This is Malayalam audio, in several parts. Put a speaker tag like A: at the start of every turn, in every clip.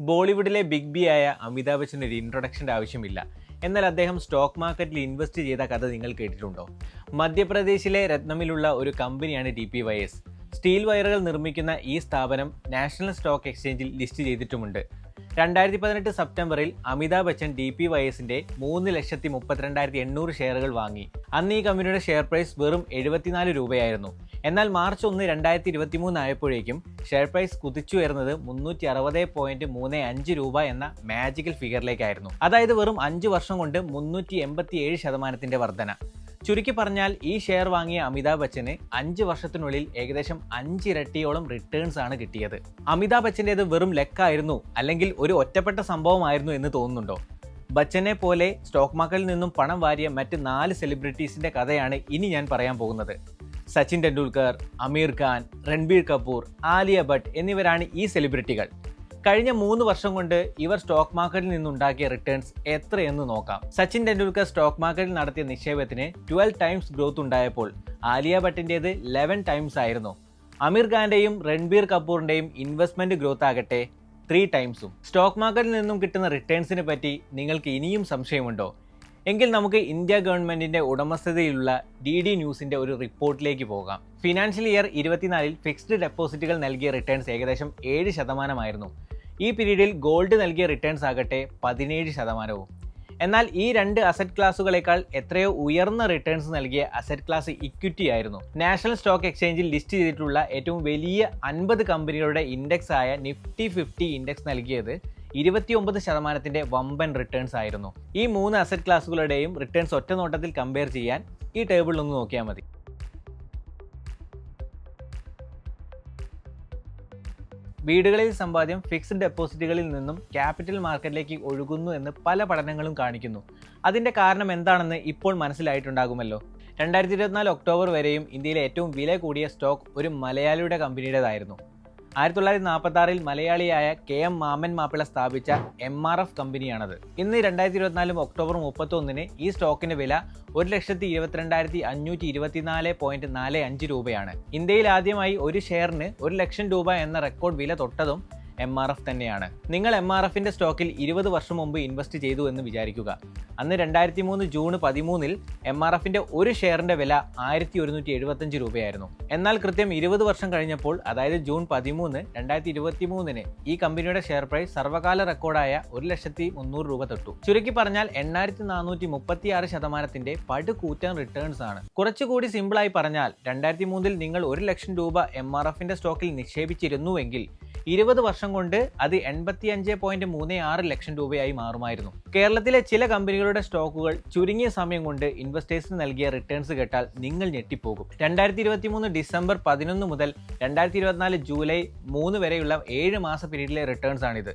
A: ബോളിവുഡിലെ ബിഗ് ബി ആയ അമിതാഭ് ബച്ചന് ഒരു ഇൻട്രൊഡക്ഷൻ്റെ ആവശ്യമില്ല. എന്നാൽ അദ്ദേഹം സ്റ്റോക്ക് മാർക്കറ്റിൽ ഇൻവെസ്റ്റ് ചെയ്ത കഥ നിങ്ങൾ കേട്ടിട്ടുണ്ടോ? മധ്യപ്രദേശിലെ രത്നമിലുള്ള ഒരു കമ്പനിയാണ് DPYS. സ്റ്റീൽ വയറുകൾ നിർമ്മിക്കുന്ന ഈ സ്ഥാപനം നാഷണൽ സ്റ്റോക്ക് എക്സ്ചേഞ്ചിൽ ലിസ്റ്റ് ചെയ്തിട്ടുമുണ്ട്. 2018 സെപ്റ്റംബറിൽ അമിതാഭ് ബച്ചൻ DPYSന്റെ 3,32,800 ഷെയറുകൾ വാങ്ങി. അന്ന് ഈ കമ്പനിയുടെ ഷെയർ പ്രൈസ് വെറും 74 രൂപയായിരുന്നു. എന്നാൽ മാർച്ച് 1, 2023 ആയപ്പോഴേക്കും ഷെയർ പ്രൈസ് കുതിച്ചുയർന്നത് 360.35 രൂപ എന്ന മാജിക്കൽ ഫിഗറിലേക്കായിരുന്നു. അതായത് വെറും 5 വർഷം കൊണ്ട് 387% വർധന. ചുരുക്കി പറഞ്ഞാൽ ഈ ഷെയർ വാങ്ങിയ അമിതാഭ് ബച്ചന് 5 വർഷത്തിനുള്ളിൽ ഏകദേശം 5 ഇരട്ടിയോളം റിട്ടേൺസ് ആണ് കിട്ടിയത്. അമിതാഭ് ബച്ചൻ്റേത് വെറും ലക്കായിരുന്നു, അല്ലെങ്കിൽ ഒരു ഒറ്റപ്പെട്ട സംഭവമായിരുന്നു എന്ന് തോന്നുന്നുണ്ടോ? ബച്ചനെ പോലെ സ്റ്റോക്ക് മാർക്കറ്റിൽ നിന്നും പണം വാരിയ മറ്റ് 4 സെലിബ്രിറ്റീസിന്റെ കഥയാണ് ഇനി ഞാൻ പറയാൻ പോകുന്നത്. സച്ചിൻ ടെണ്ടുൽക്കർ, അമീർ ഖാൻ, രൺബീർ കപൂർ, ആലിയ ഭട്ട് എന്നിവരാണ് ഈ സെലിബ്രിറ്റികൾ. കഴിഞ്ഞ 3 വർഷം കൊണ്ട് ഇവർ സ്റ്റോക്ക് മാർക്കറ്റിൽ നിന്നുണ്ടാക്കിയ റിട്ടേൺസ് എത്രയെന്ന് നോക്കാം. സച്ചിൻ ടെണ്ടുൽക്കർ സ്റ്റോക്ക് മാർക്കറ്റിൽ നടത്തിയ നിക്ഷേപത്തിന് 12 ടൈംസ് ഗ്രോത്ത് ഉണ്ടായപ്പോൾ ആലിയ ഭട്ടിൻ്റേത് 11 ടൈംസ് ആയിരുന്നു. അമീർ ഖാന്റെയും രൺബീർ കപൂറിന്റെയും ഇൻവെസ്റ്റ്മെന്റ് ഗ്രോത്ത് ആകട്ടെ 3 ടൈംസും. സ്റ്റോക്ക് മാർക്കറ്റിൽ നിന്നും കിട്ടുന്ന റിട്ടേൺസിനെ പറ്റി നിങ്ങൾക്ക് ഇനിയും സംശയമുണ്ടോ? എങ്കിൽ നമുക്ക് ഇന്ത്യ ഗവൺമെന്റിന്റെ ഉടമസ്ഥതയിലുള്ള DD ന്യൂസിന്റെ ഒരു റിപ്പോർട്ടിലേക്ക് പോകാം. ഫിനാൻഷ്യൽ ഇയർ 24-ൽ ഫിക്സ്ഡ് ഡെപ്പോസിറ്റുകൾ നൽകിയ റിട്ടേൺസ് ഏകദേശം 7% ഈ പീരീഡിൽ ഗോൾഡ് നൽകിയ റിട്ടേൺസ് ആകട്ടെ 17%. എന്നാൽ ഈ 2 അസറ്റ് ക്ലാസുകളേക്കാൾ എത്രയോ ഉയർന്ന റിട്ടേൺസ് നൽകിയ അസറ്റ് ക്ലാസ് ഇക്വിറ്റി ആയിരുന്നു. നാഷണൽ സ്റ്റോക്ക് എക്സ്ചേഞ്ചിൽ ലിസ്റ്റ് ചെയ്തിട്ടുള്ള ഏറ്റവും വലിയ 50 കമ്പനികളുടെ ഇൻഡെക്സ് ആയ നിഫ്റ്റി 50 ഇൻഡെക്സ് നൽകിയത് 29% വമ്പൻ റിട്ടേൺസ് ആയിരുന്നു. ഈ 3 അസറ്റ് ക്ലാസുകളുടെയും റിട്ടേൺസ് ഒറ്റ നോട്ടത്തിൽ കമ്പയർ ചെയ്യാൻ ഈ ടേബിളിൽ ഒന്ന് നോക്കിയാൽ മതി. വീടുകളിൽ സമ്പാദ്യം ഫിക്സ്ഡ് ഡെപ്പോസിറ്റുകളിൽ നിന്നും ക്യാപിറ്റൽ മാർക്കറ്റിലേക്ക് ഒഴുകുന്നു എന്ന് പല പഠനങ്ങളും കാണിക്കുന്നു. അതിൻ്റെ കാരണം എന്താണെന്ന് ഇപ്പോൾ മനസ്സിലായിട്ടുണ്ടാകുമല്ലോ. 2024 ഒക്ടോബർ വരെയും ഇന്ത്യയിലെ ഏറ്റവും വില കൂടിയ സ്റ്റോക്ക് ഒരു മലയാളിയുടെ കമ്പനിയുടേതായിരുന്നു. 1946-ൽ മലയാളിയായ KM മാമൻ മാപ്പിള സ്ഥാപിച്ച MRF കമ്പനിയാണത്. ഇന്ന് 2024 ഒക്ടോബർ 31-ന് ഈ സ്റ്റോക്കിന്റെ വില 1,22,524.45 രൂപയാണ്. ഇന്ത്യയിൽ ആദ്യമായി ഒരു ഷെയറിന് 1 ലക്ഷം രൂപ എന്ന റെക്കോർഡ് വില തൊട്ടതും MRF തന്നെയാണ്. നിങ്ങൾ MRFന്റെ സ്റ്റോക്കിൽ 20 വർഷം മുമ്പ് ഇൻവെസ്റ്റ് ചെയ്തു എന്ന് വിചാരിക്കുക. അന്ന് 2003 ജൂൺ 13-ൽ MRFന്റെ ഒരു ഷെയറിന്റെ വില 1,175 രൂപയായിരുന്നു. എന്നാൽ കൃത്യം 20 വർഷം കഴിഞ്ഞപ്പോൾ, അതായത് ജൂൺ 13, 2023-ന് ഈ കമ്പനിയുടെ ഷെയർ പ്രൈസ് സർവ്വകാല റെക്കോർഡായ 1,300,000 രൂപ തൊട്ടു. ചുരുക്കി പറഞ്ഞാൽ 8,436% പടുകൂറ്റൻ റിട്ടേൺസ് ആണ്. കുറച്ചുകൂടി സിമ്പിളായി പറഞ്ഞാൽ 2003-ൽ നിങ്ങൾ 1 ലക്ഷം രൂപ MRFന്റെ സ്റ്റോക്കിൽ നിക്ഷേപിച്ചിരുന്നുവെങ്കിൽ 20 വർഷം കൊണ്ട് അത് 85.36 ലക്ഷം രൂപയായി മാറുമായിരുന്നു. കേരളത്തിലെ ചില കമ്പനികളുടെ സ്റ്റോക്കുകൾ ചുരുങ്ങിയ സമയം കൊണ്ട് ഇൻവെസ്റ്റേഴ്സിന് നൽകിയ റിട്ടേൺസ് കേട്ടാൽ നിങ്ങൾ ഞെട്ടിപ്പോകും. 2023 ഡിസംബർ 11 മുതൽ 2024 ജൂലൈ 3 വരെയുള്ള 7 മാസ പീരീഡിലെ റിട്ടേൺസ് ആണിത്.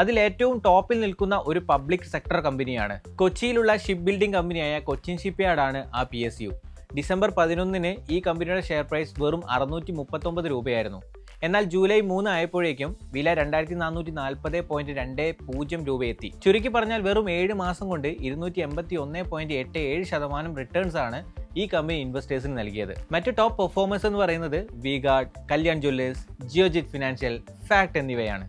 A: അതിൽ ഏറ്റവും ടോപ്പിൽ നിൽക്കുന്ന ഒരു പബ്ലിക് സെക്ടർ കമ്പനിയാണ്. കൊച്ചിയിലുള്ള ഷിപ്പ് ബിൽഡിംഗ് കമ്പനിയായ കൊച്ചിൻ ഷിപ്പ്യാർഡ് ആണ് ആ PSU. ഡിസംബർ 11-ന് ഈ കമ്പനിയുടെ ഷെയർ പ്രൈസ് വെറും 639 രൂപയായിരുന്നു. എന്നാൽ ജൂലൈ 3 ആയപ്പോഴേക്കും വില 2,440.20 രൂപയെത്തി. ചുരുക്കി പറഞ്ഞാൽ വെറും 7 മാസം കൊണ്ട് 281.87% റിട്ടേൺസ് ആണ് ഈ കമ്പനി ഇൻവെസ്റ്റേഴ്സിന് നൽകിയത്. മറ്റ് ടോപ്പ് പെർഫോമേഴ്സ് എന്ന് പറയുന്നത് V-Guard, Kalyan Jewellers, Geojit financial, fact എന്നിവയാണ്.